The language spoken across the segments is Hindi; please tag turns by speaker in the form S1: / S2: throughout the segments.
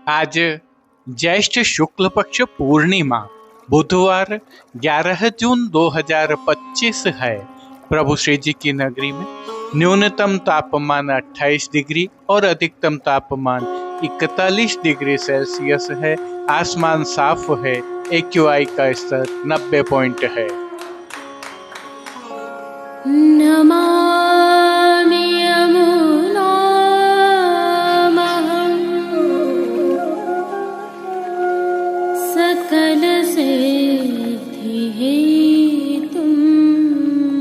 S1: आज ज्येष्ठ शुक्ल पक्ष पूर्णिमा बुधवार 11 जून 2025 है। प्रभु श्री जी की नगरी में न्यूनतम तापमान 28 डिग्री और अधिकतम तापमान 41 डिग्री सेल्सियस है। आसमान साफ है। AQI का स्तर 90 पॉइंट है।
S2: नमामि यमुनामहं सकल सिद्धिहेतुं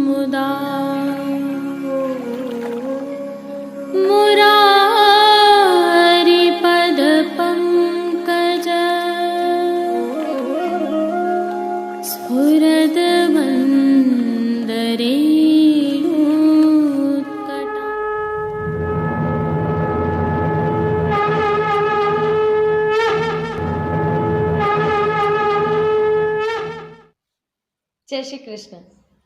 S2: मुदा मुरारिपदपङ्कज स्फुरद्वन्दरे
S3: जय श्री कृष्ण।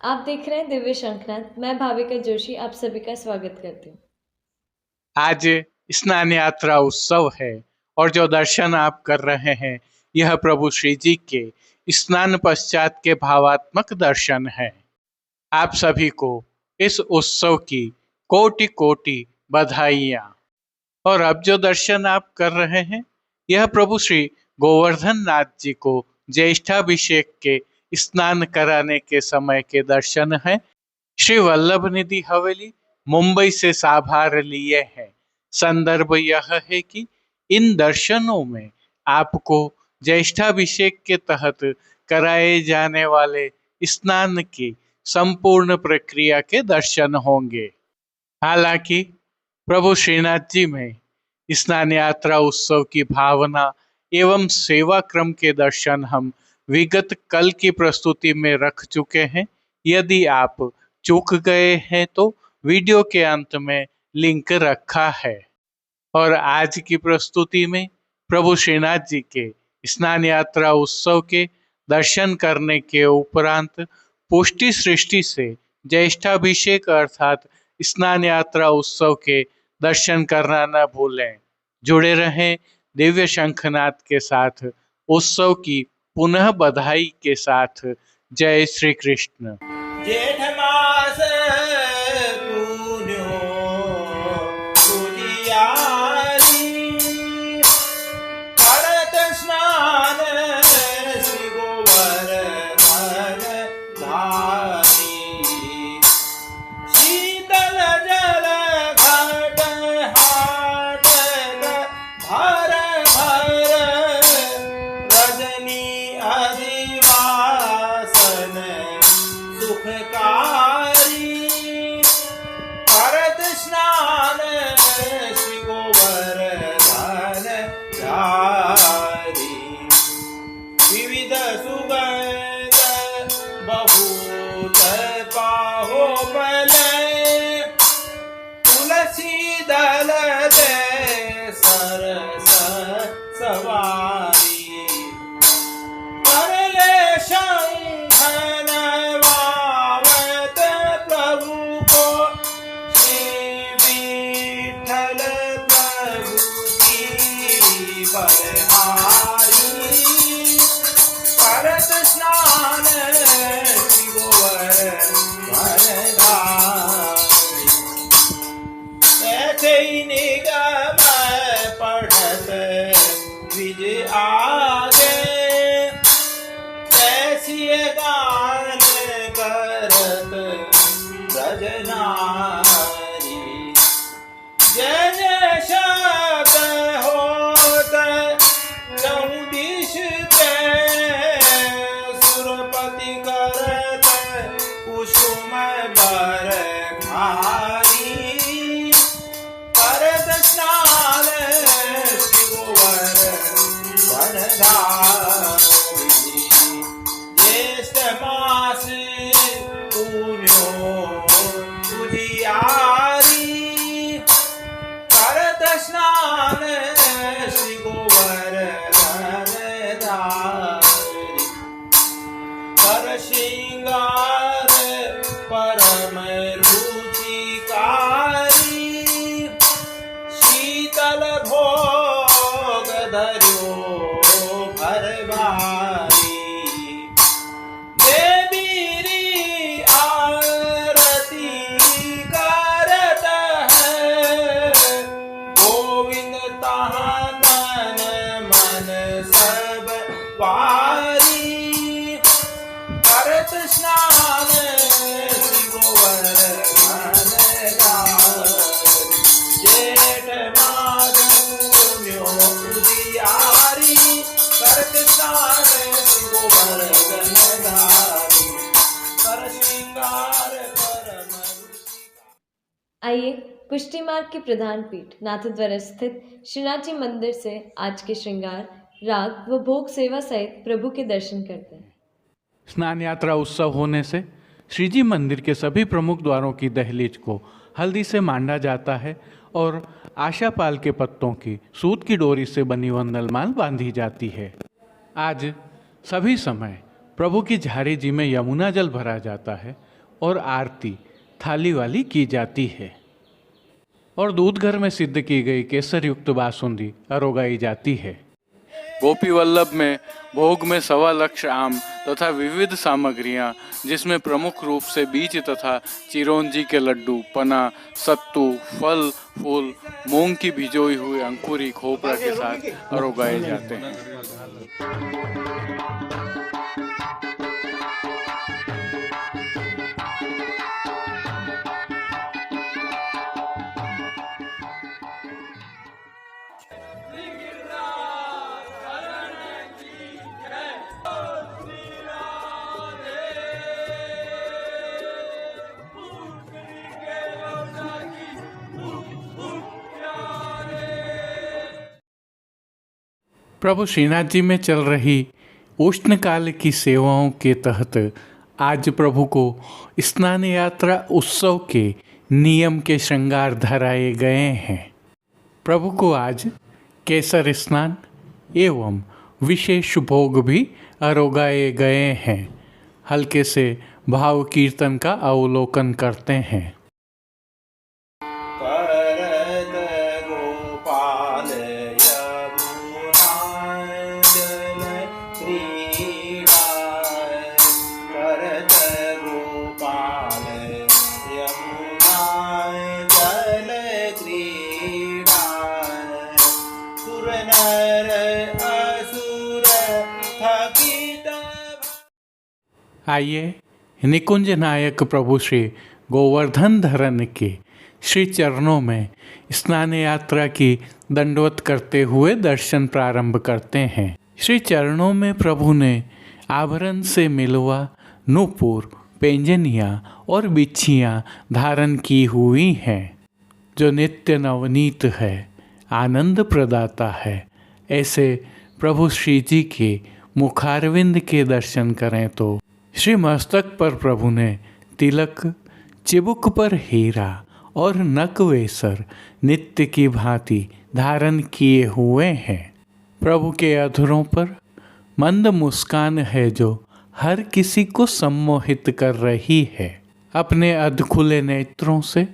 S3: आप देख रहे हैं दिव्य शंखनाद। मैं भाविका जोशी आप सभी का स्वागत करती हूँ।
S1: आज स्नान यात्रा उत्सव है और जो दर्शन आप कर रहे हैं यह प्रभु श्री जी के स्नान पश्चात के भावात्मक दर्शन है। आप सभी को इस उत्सव की कोटि कोटि बधाइयाँ। और अब जो दर्शन आप कर रहे हैं यह प्रभु श्री गोवर्धन नाथ जी को ज्येष्ठाभिषेक के स्नान कराने के समय के दर्शन हैं। श्री वल्लभ निधि हवेली मुंबई से साभार लिए हैं। संदर्भ यह है कि इन दर्शनों में आपको ज्येष्ठाभिषेक के तहत कराए जाने वाले स्नान की संपूर्ण प्रक्रिया के दर्शन होंगे। हालांकि प्रभु श्रीनाथ जी में स्नान यात्रा उत्सव की भावना एवं सेवा क्रम के दर्शन हम विगत कल की प्रस्तुति में रख चुके हैं। यदि आप चूक गए हैं तो वीडियो के अंत में लिंक रखा है। और आज की प्रस्तुति में प्रभु श्रीनाथ जी के स्नान यात्रा उत्सव के दर्शन करने के उपरांत पुष्टि सृष्टि से ज्येष्ठाभिषेक अर्थात स्नान यात्रा उत्सव के दर्शन करना न भूलें। जुड़े रहें दिव्य शंखनाद के साथ उत्सव की पुनः बधाई के साथ। जय श्री कृष्ण।
S4: जेठ मास पून्यो उजियारी करत स्नान श्री गोवर्धन धारी शीतल जल घट हाट भर भर रजनी अधिवासन सुखकारी करत स्नान श्री गोवर्धन धारी विविध सुगंध बहुत पाहो पलय तुलसी दल दे सरस सवारी करले शंखन वावत प्रभु को श्री विठ्ठल प्रभु की बलहारी करत स्नान श्री गोवर्धन धारी ऐसे ही निगम पढ़त विज आगे ऐसी गान करत ब्रजनारी जय जय शब्द होत चौदिश के सुरपति करत कुसुम बर भारी करत स्नान श्री गोवर्धन धर्यो भरवारी देवीरी आरती करत है गोविंद तहाँ तन मन सब वारी करत स्नान शिववर जेठ माघ पुण्यो उदियारी करत स्नान शिववर गणधारी कर श्रृंगार परम
S3: आइए पुष्टि मार्ग के प्रधान पीठ नाथद्वारा स्थित श्रीनाथ जी मंदिर से आज के श्रृंगार, राग व भोग सेवा सहित प्रभु के दर्शन करते हैं।
S1: स्नान यात्रा उत्सव होने से श्रीजी मंदिर के सभी प्रमुख द्वारों की दहलीज को हल्दी से मांडा जाता है और आशापाल के पत्तों की सूत की डोरी से बनी वंदलमाल बांधी जाती है। आज सभी समय प्रभु की झारी जी में यमुना जल भरा जाता है और आरती थाली वाली की जाती है और दूध घर में सिद्ध की गई केसर युक्त बासुंदी अरोगाई जाती है। गोपी वल्लभ में भोग में 1.25 लाख आम तथा विविध सामग्रियां, जिसमें प्रमुख रूप से बीज तथा चिरौंजी के लड्डू, पना, सत्तू, फल, फूल, मूंग की भिजोई हुई अंकुरी खोपरा के साथ अरोगाए जाते हैं। प्रभु श्रीनाथ जी में चल रही उष्णकाल की सेवाओं के तहत आज प्रभु को स्नान यात्रा उत्सव के नियम के श्रृंगार धराए गए हैं। प्रभु को आज केसर स्नान एवं विशेष भोग भी अरोगाए गए हैं। हल्के से भाव कीर्तन का अवलोकन करते हैं। आइए निकुंज नायक प्रभु श्री गोवर्धन धरन के श्री चरणों में स्नान यात्रा की दंडवत करते हुए दर्शन प्रारंभ करते हैं। श्री चरणों में प्रभु ने आभरण से मिलवा नूपुर, पेंजनियाँ और बिच्छियाँ धारण की हुई हैं, जो नित्य नवनीत है, आनंद प्रदाता है। ऐसे प्रभु श्री जी के मुखारविंद के दर्शन करें तो श्री मस्तक पर प्रभु ने तिलक, चिबुक पर हीरा और नकवेसर नित्य की भांति धारण किए हुए हैं। प्रभु के अधरों पर मंद मुस्कान है जो हर किसी को सम्मोहित कर रही है। अपने अधखुले नेत्रों से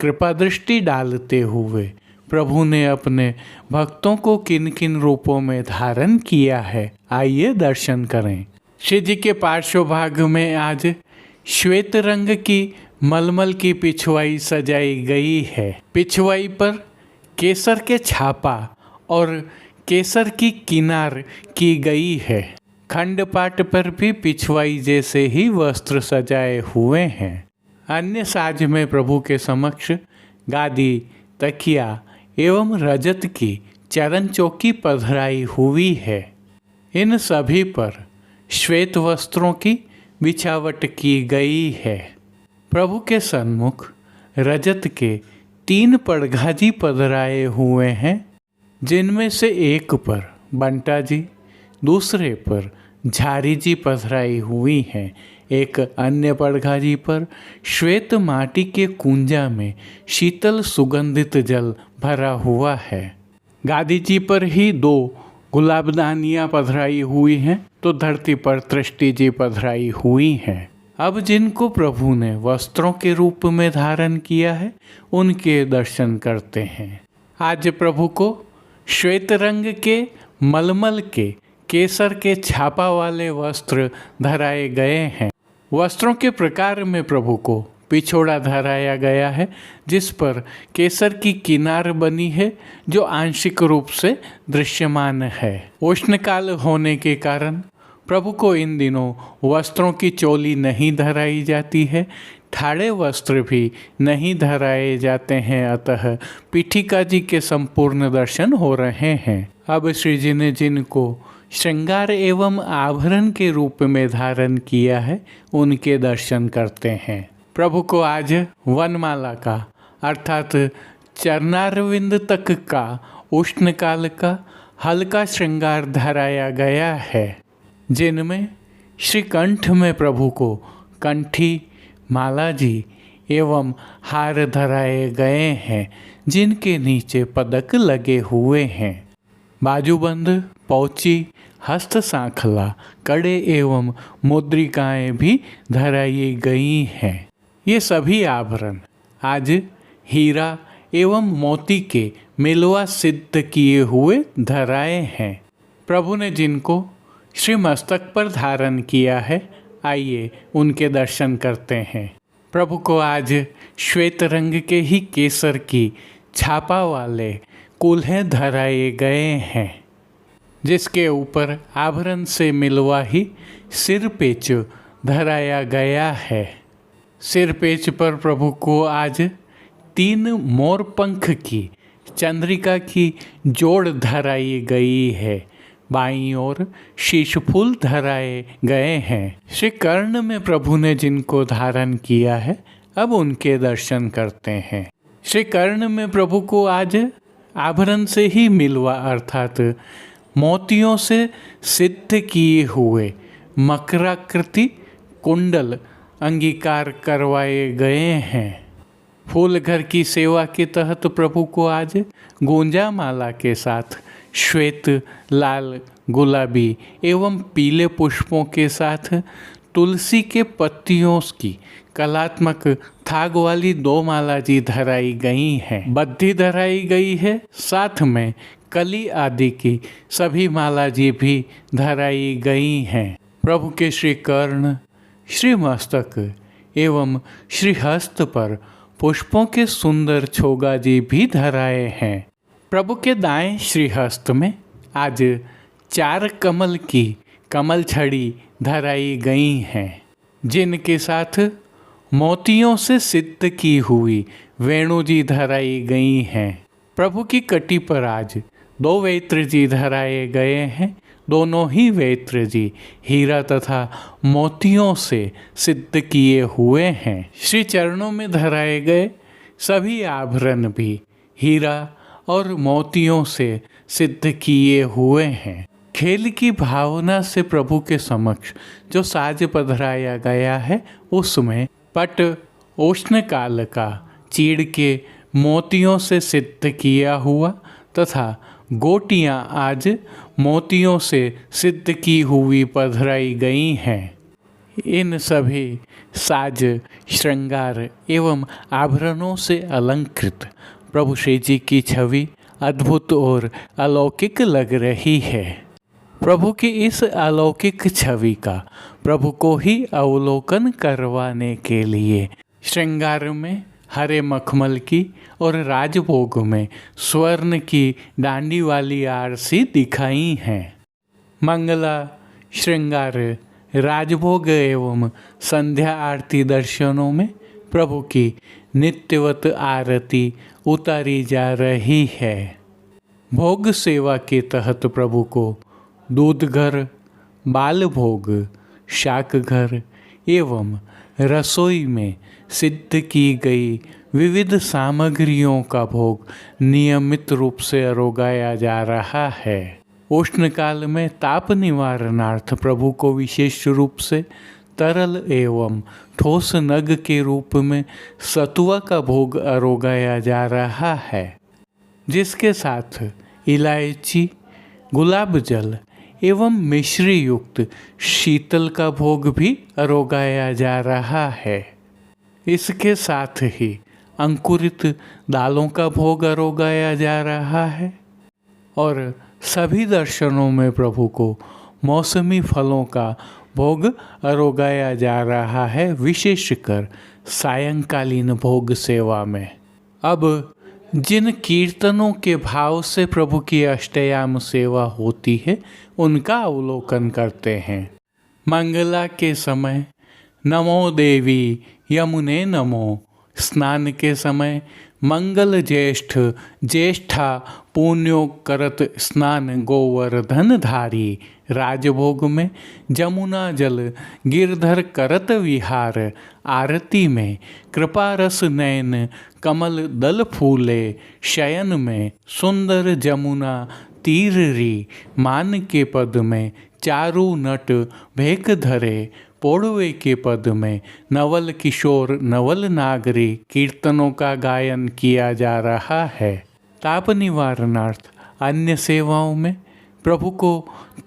S1: कृपा दृष्टि डालते हुए प्रभु ने अपने भक्तों को किन किन रूपों में धारण किया है, आइए दर्शन करें। श्री जी के पार्श्व भाग में आज श्वेत रंग की मलमल की पिछवाई सजाई गई है। पिछवाई पर केसर के छापा और केसर की किनार की गई है। खंडपाट पर भी पिछवाई जैसे ही वस्त्र सजाए हुए हैं। अन्य साज में प्रभु के समक्ष गादी, तकिया एवं रजत की चरण चौकी पधराई हुई है। इन सभी पर श्वेत वस्त्रों की बिछावट की गई है। प्रभु के सन्मुख रजत के 3 पड़घाजी पधराए हुए हैं, जिनमें से एक पर बंटा जी, दूसरे पर झारी जी पधराई हुई हैं। एक अन्य पड़घाजी पर श्वेत माटी के कुंजा में शीतल सुगंधित जल भरा हुआ है। गादी जी पर ही 2 गुलाबदानियाँ पधराई हुई हैं, तो धरती पर तृष्टि जी पधराई हुई हैं। अब जिनको प्रभु ने वस्त्रों के रूप में धारण किया है, उनके दर्शन करते हैं। आज प्रभु को श्वेत रंग के मलमल के केसर के छापा वाले वस्त्र धराए गए हैं। वस्त्रों के प्रकार में प्रभु को पिछोड़ा धराया गया है, जिस पर केसर की किनार बनी है, जो आंशिक रूप से दृश्यमान है। उष्णकाल होने के कारण प्रभु को इन दिनों वस्त्रों की चोली नहीं धराई जाती है, ठाड़े वस्त्र भी नहीं धराए जाते हैं, अतः पीठिका जी के संपूर्ण दर्शन हो रहे हैं। अब श्री जी ने जिनको श्रृंगार एवं आभरण के रूप में धारण किया है, उनके दर्शन करते हैं। प्रभु को आज वनमाला का अर्थात चरणारविंद तक का उष्णकाल का हल्का श्रृंगार धराया गया है, जिनमें श्री कंठ में प्रभु को कंठी, माला जी एवं हार धराए गए हैं, जिनके नीचे पदक लगे हुए हैं। बाजूबंद, पौची, हस्त सांखला, कड़े एवं मुद्रिकाएं भी धराई गई हैं। ये सभी आभरण आज हीरा एवं मोती के मिलवा सिद्ध किए हुए धराए हैं। प्रभु ने जिनको श्री मस्तक पर धारण किया है, आइए उनके दर्शन करते हैं। प्रभु को आज श्वेत रंग के ही केसर की छापा वाले कूल्हे धराए गए हैं, जिसके ऊपर आभरण से मिलवा ही सिरपेच धराया गया है। सिरपेच पर प्रभु को आज 3 मोर पंख की चंद्रिका की जोड़ धराई गई है। बाईं ओर शीश फूल धराए गए हैं। श्री कर्ण में प्रभु ने जिनको धारण किया है, अब उनके दर्शन करते हैं। श्री कर्ण में प्रभु को आज आभरण से ही मिलवा अर्थात मोतियों से सिद्ध किए हुए मकराकृति कुंडल अंगीकार करवाए गए हैं। फूल घर की सेवा के तहत प्रभु को आज गोंजा माला के साथ श्वेत, लाल, गुलाबी एवं पीले पुष्पों के साथ तुलसी के पत्तियों की कलात्मक थाग वाली 2 माला जी धराई गई हैं। बद्धी धराई गई है, साथ में कली आदि की सभी माला जी भी धराई गई हैं। प्रभु के श्री कर्ण, श्री मस्तक एवं श्री हस्त पर पुष्पों के सुंदर छोगा जी भी धराए हैं। प्रभु के दाएं श्री हस्त में आज 4 कमल की कमल छड़ी धराई गई हैं, जिनके साथ मोतियों से सिद्ध की हुई वेणु जी धराई गई हैं। प्रभु की कटी पर आज 2 वेत्र जी धराए गए हैं। दोनों ही वेत्र जी हीरा तथा मोतियों से सिद्ध किए हुए हैं। श्री चरणों में धराए गए सभी आभरण भी हीरा और मोतियों से सिद्ध किए हुए हैं। खेल की भावना से प्रभु के समक्ष जो साज पधराया गया है, उसमें पट उष्णकाल का चीड़ के मोतियों से सिद्ध किया हुआ तथा गोटियां आज मोतियों से सिद्ध की हुई पधराई गई हैं। इन सभी साज, श्रृंगार एवं आभरणों से अलंकृत प्रभु श्री जी की छवि अद्भुत और अलौकिक लग रही है। प्रभु की इस अलौकिक छवि का प्रभु को ही अवलोकन करवाने के लिए श्रृंगार में हरे मखमल की और राजभोग में स्वर्ण की डांडी वाली आरसी दिखाई हैं। मंगला, श्रृंगार, राजभोग एवं संध्या आरती दर्शनों में प्रभु की नित्यवत आरती उतारी जा रही है। भोग सेवा के तहत प्रभु को दूध घर, बाल भोग, शाक घर एवं रसोई में सिद्ध की गई विविध सामग्रियों का भोग नियमित रूप से अरोगाया जा रहा है। उष्णकाल में ताप निवारणार्थ प्रभु को विशेष रूप से तरल एवं ठोस नग के रूप में सतुआ का भोग अरोगाया जा रहा है, जिसके साथ इलायची, गुलाब जल एवं मिश्री युक्त शीतल का भोग भी अरोगाया जा रहा है। इसके साथ ही अंकुरित दालों का भोग अरोगाया जा रहा है। और सभी दर्शनों में प्रभु को मौसमी फलों का भोग अरोगाया जा रहा है, विशेषकर सायंकालीन भोग सेवा में। अब जिन कीर्तनों के भाव से प्रभु की अष्टयाम सेवा होती है उनका अवलोकन करते हैं। मंगला के समय नमो देवी यमुने नमो, स्नान के समय मंगल ज्येष्ठ ज्येष्ठा पुण्यो करत स्नान गोवर्धन धारी, राजभोग में जमुना जल गिरधर करत विहार, आरती में कृपा रस नयन कमल दल फूले, शयन में सुंदर जमुना तीर री, मान के पद में चारु नट भेक धरे, पोड़वे के पद में नवल किशोर नवल नागरी कीर्तनों का गायन किया जा रहा है। ताप निवारणार्थ अन्य सेवाओं में प्रभु को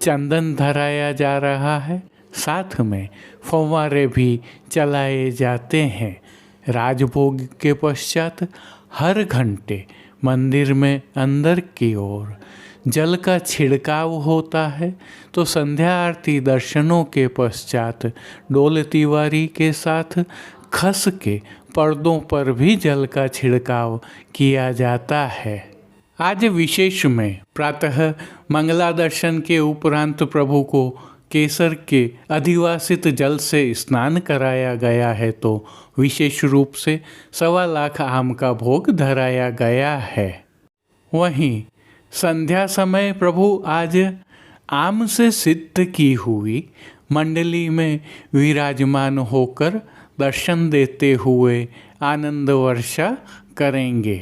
S1: चंदन धराया जा रहा है, साथ में फव्वारे भी चलाए जाते हैं। राजभोग के पश्चात हर घंटे मंदिर में अंदर की ओर जल का छिड़काव होता है, तो संध्या आरती दर्शनों के पश्चात डोल तिवारी के साथ खस के पर्दों पर भी जल का छिड़काव किया जाता है। आज विशेष में प्रातः मंगला दर्शन के उपरांत प्रभु को केसर के अधिवासित जल से स्नान कराया गया है, तो विशेष रूप से 1.25 लाख आम का भोग धराया गया है। वहीं संध्या समय प्रभु आज आम से सिद्ध की हुई मंडली में विराजमान होकर दर्शन देते हुए आनंद वर्षा करेंगे।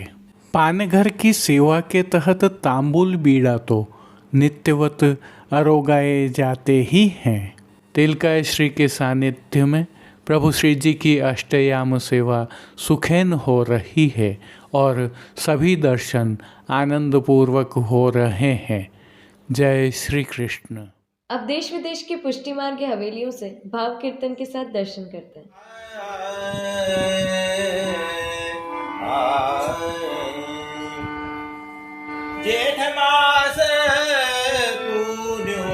S1: पानघर की सेवा के तहत तांबूल बीड़ा तो नित्यवत अरोगाए जाते ही हैं। तिलकाय श्री के सानिध्य में प्रभु श्री जी की अष्टयाम सेवा सुखैन हो रही है और सभी दर्शन आनंद पूर्वक हो रहे हैं। जय श्री कृष्ण।
S3: अब देश विदेश की पुष्टि मार्ग की हवेलियों से भाव कीर्तन के साथ दर्शन करते हैं।
S4: जेठ मास पुण्यो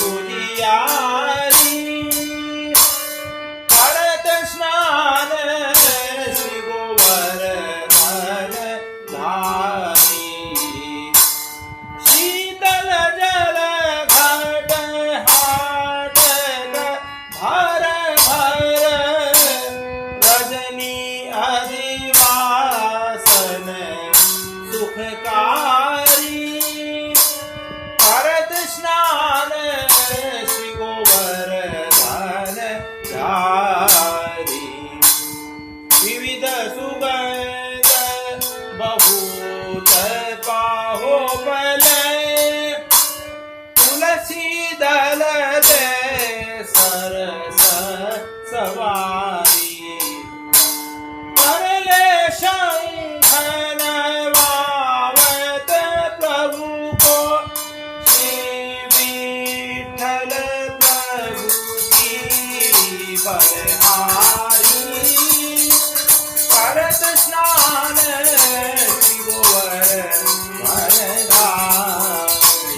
S4: उजियारी, करत स्नान श्री गोवर्धन धारी, शीतल जल घट हाट भर भर, रजनी अधिवासन सुखकारी, करत स्नान श्री गोवर्धन धारी, विविध सुगंध बहुत पाहो पलय, तुलसी दल दे सरस सवारी, करले शंखन वावत प्रभु को, श्री विठ्ठल प्रभु की बलहारी, करत स्नान श्री गोवर्धन धारी,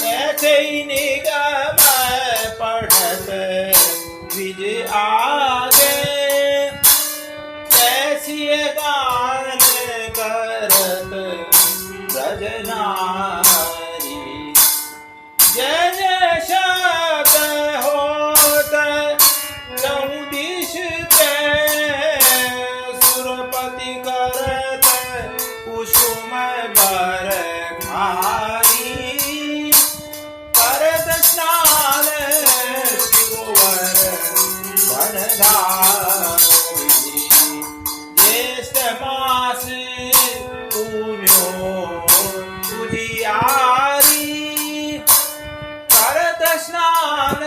S4: ऐसे ही निगम पढ़त विज आगे, ऐसी गान करत ब्रजनारी, जय जय शब्द होत चौदिश ते, सुरपति करत कुसुम बर भारी, करत स्नान श्री गोवर्धन धारी, ज्येष्ठ मास पुण्यो उजियारी, करत स्नान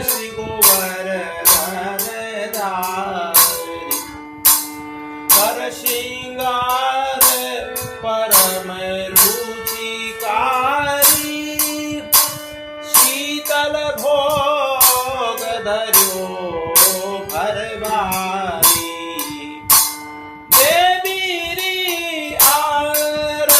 S4: श्री गोवर्धन धारी, कर श्रृंगार परम रुचिकारी, शीतल भोग धर्यो भर भारी, देवीरी आरती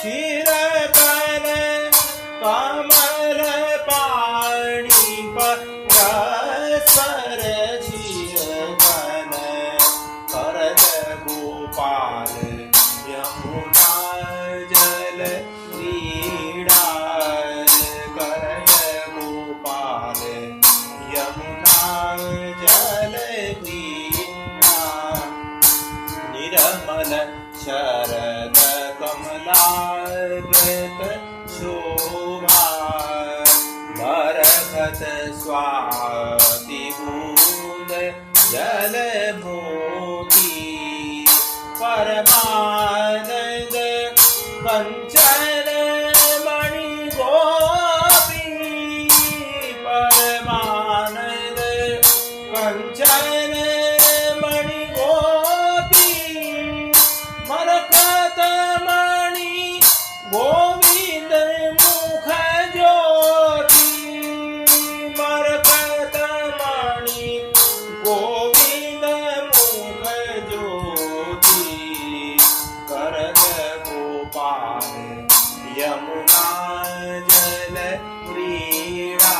S4: चिरकन कमल पाणी परस्पर चिरकन करत गोपाल यमुना जल क्रीड़ा करत गोपाल यमुना जल क्रीड़ा निर्मल शरद कमलाकृत शोभा बरखत स्वाति बूंद जल मोती परमानंद कंचन मणि गोपी परमानंद कंचन मणि गोपी मरकत मणि गोविंद मुख ज्योति मरकत मणि गोविंद मुख ज्योति करत गोपाल यमुना जल क्रीड़ा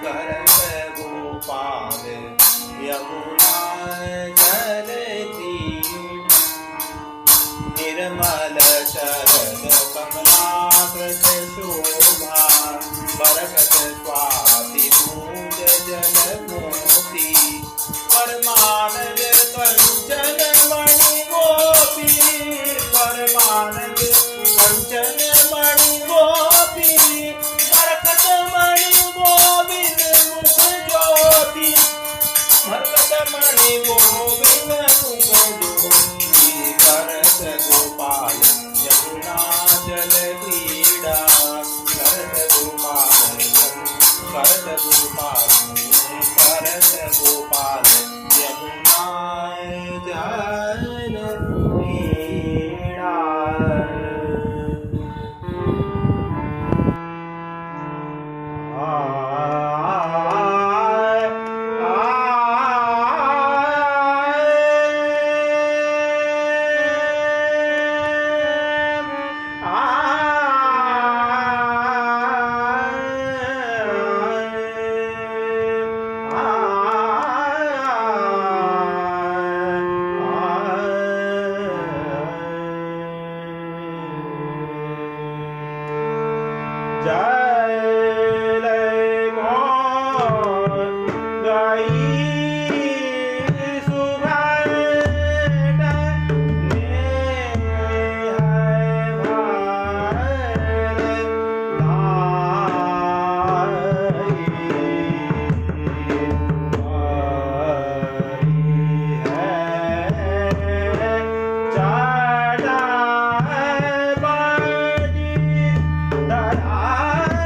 S4: करत गोपाल यमुना जल क्रीड़ा निर्मल शरद कमलाकृत शोभा बरकत स्वाति बूंद जल मोती परमानंद कंचन मणि गोपी परमानंद कंचन मणि गोपी बरकत मणि गोविंद मुख ज्योति मरकत मणि गोविंद मुख ज्योति करत गोपाल यमुना जल क्रीड़ा करत गोपाल करत गोपाल करत गोपाल यमुना जल क्रीड़ा I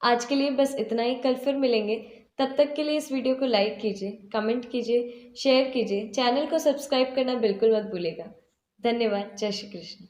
S3: आज के लिए बस इतना ही। कल फिर मिलेंगे। तब तक के लिए इस वीडियो को लाइक कीजिए, कमेंट कीजिए, शेयर कीजिए, चैनल को सब्सक्राइब करना बिल्कुल मत भूलिएगा। धन्यवाद। जय श्री कृष्ण।